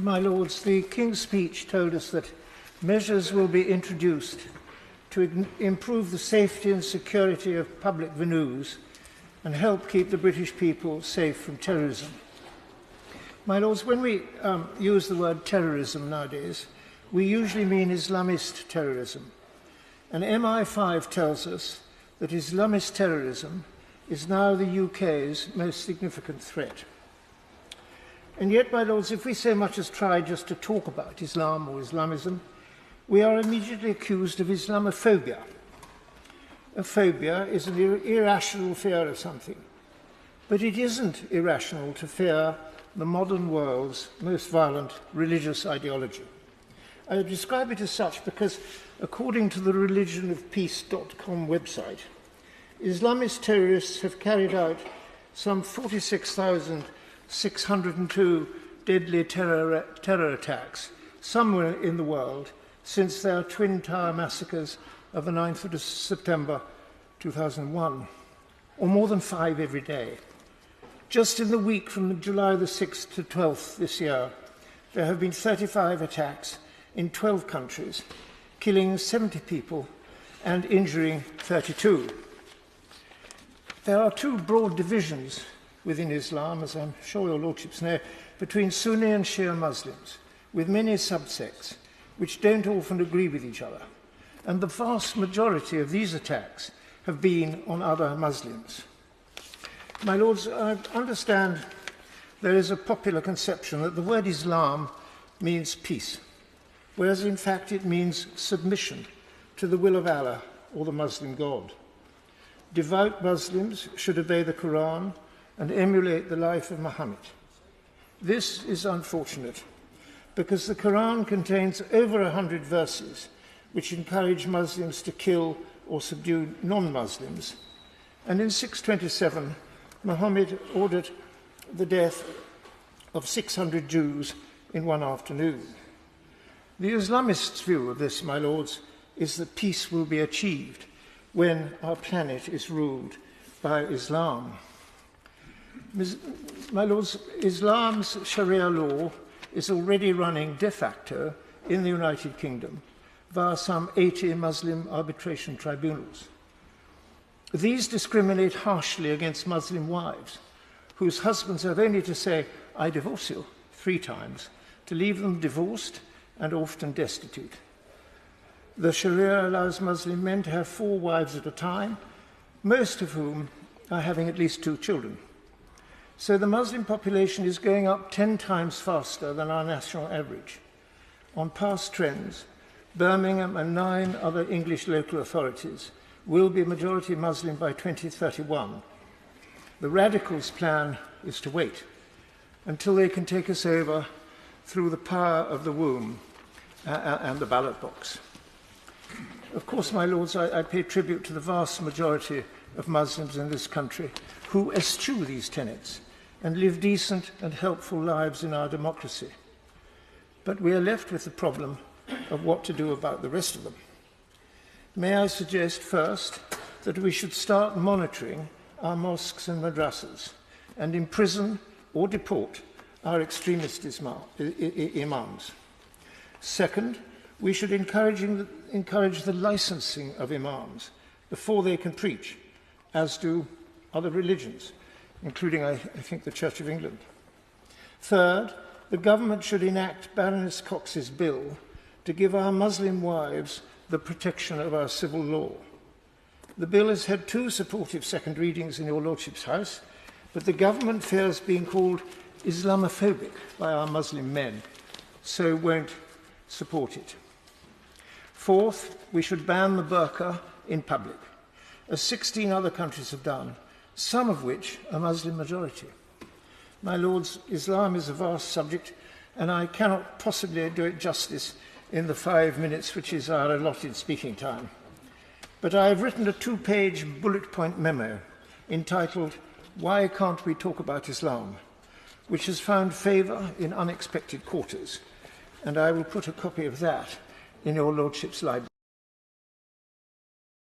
My Lords, the King's speech told us that measures will be introduced to improve the safety and security of public venues and help keep the British people safe from terrorism. My Lords, when we use the word terrorism nowadays, we usually mean Islamist terrorism. And MI5 tells us that Islamist terrorism is now the UK's most significant threat. And yet, my Lords, if we so much as try just to talk about Islam or Islamism, we are immediately accused of Islamophobia. A phobia is an irrational fear of something. But it isn't irrational to fear the modern world's most violent religious ideology. I describe it as such because, according to the religionofpeace.com website, Islamist terrorists have carried out some 46,602 deadly terror attacks somewhere in the world since their Twin Tower massacres of the 9th of September 2001, or more than 5 every day. Just in the week from July the 6th to 12th this year, there have been 35 attacks in 12 countries, killing 70 people and injuring 32. There are two broad divisions within Islam, as I'm sure your lordships know, between Sunni and Shia Muslims, with many subsects which don't often agree with each other. And the vast majority of these attacks have been on other Muslims. My Lords, I understand there is a popular conception that the word Islam means peace, whereas in fact it means submission to the will of Allah or the Muslim God. Devout Muslims should obey the Quran and emulate the life of Muhammad. This is unfortunate because the Quran contains over 100 verses which encourage Muslims to kill or subdue non-Muslims. And in 627, Muhammad ordered the death of 600 Jews in one afternoon. The Islamists' view of this, my Lords, is that peace will be achieved when our planet is ruled by Islam. My Lords, Islam's sharia law is already running de facto in the United Kingdom via some 80 Muslim arbitration tribunals. These discriminate harshly against Muslim wives, whose husbands have only to say, "I divorce you," 3 times, to leave them divorced and often destitute. The Sharia allows Muslim men to have 4 wives at a time, most of whom are having at least 2 children. So the Muslim population is going up 10 times faster than our national average. On past trends, Birmingham and 9 other English local authorities will be majority Muslim by 2031. The radicals' plan is to wait until they can take us over through the power of the womb and the ballot box. Of course, my Lords, I pay tribute to the vast majority of Muslims in this country who eschew these tenets and live decent and helpful lives in our democracy. But we are left with the problem of what to do about the rest of them. May I suggest first that we should start monitoring our mosques and madrasas and imprison or deport our extremist imams. Second, we should encourage the licensing of imams before they can preach, as do other religions, including, I think, the Church of England. Third, the government should enact Baroness Cox's bill to give our Muslim wives the protection of our civil law. The bill has had 2 supportive second readings in your Lordship's House, but the government fears being called Islamophobic by our Muslim men, so won't support it. Fourth, we should ban the burqa in public, as 16 other countries have done, some of which are Muslim majority. My Lords, Islam is a vast subject, and I cannot possibly do it justice in the 5 minutes which is our allotted speaking time. But I have written a 2-page bullet point memo entitled "Why Can't We Talk About Islam?", which has found favour in unexpected quarters, and I will put a copy of that in your Lordship's library.